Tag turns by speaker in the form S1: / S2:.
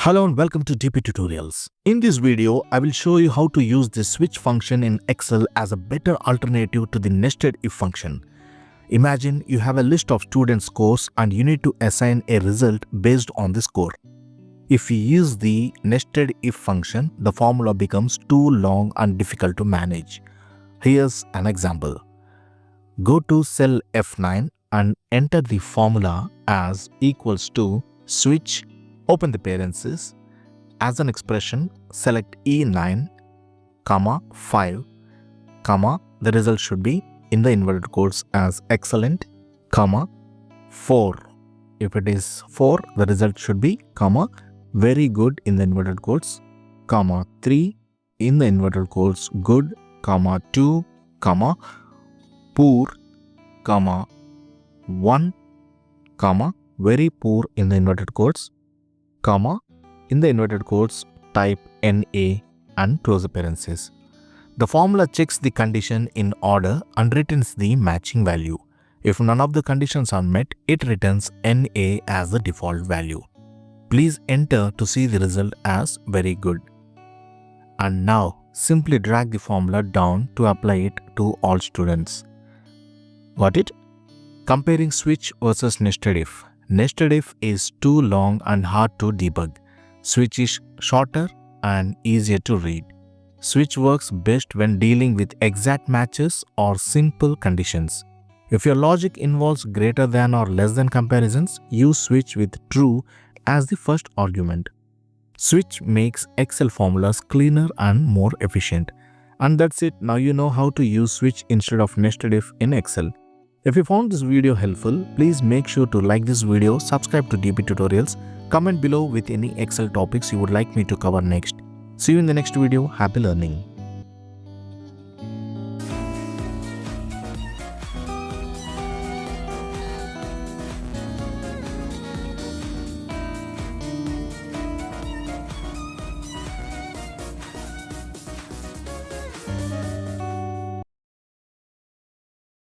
S1: Hello and welcome to dptutorials. In this video, I will show you how to use the switch function in Excel as a better alternative to the nested if function. Imagine you have a list of student scores and you need to assign a result based on the score. If you use the nested if function, the formula becomes too long and difficult to manage. Here's an example. Go to cell F9 and enter the formula as equals to switch. Open the parenthesis. As an expression, select E9, 5, the result should be in the inverted quotes as excellent, 4. If it is 4, the result should be, very good in the inverted quotes, 3 in the inverted quotes, good, 2, poor, 1, very poor in the inverted quotes, in the inverted quotes, type NA and close the parenthesis. The formula checks the condition in order and returns the matching value. If none of the conditions are met, it returns NA as the default value. Please enter to see the result as very good. And now, simply drag the formula down to apply it to all students. Got it? Comparing switch versus nested if. Nested if is too long and hard to debug. Switch is shorter and easier to read. Switch works best when dealing with exact matches or simple conditions. If your logic involves greater than or less than comparisons, use switch with true as the first argument. Switch makes Excel formulas cleaner and more efficient. And that's it. Now you know how to use switch instead of nested if in Excel. If you found this video helpful, please make sure to like this video, subscribe to dptutorials, comment below with any Excel topics you would like me to cover next. See you in the next video. Happy learning.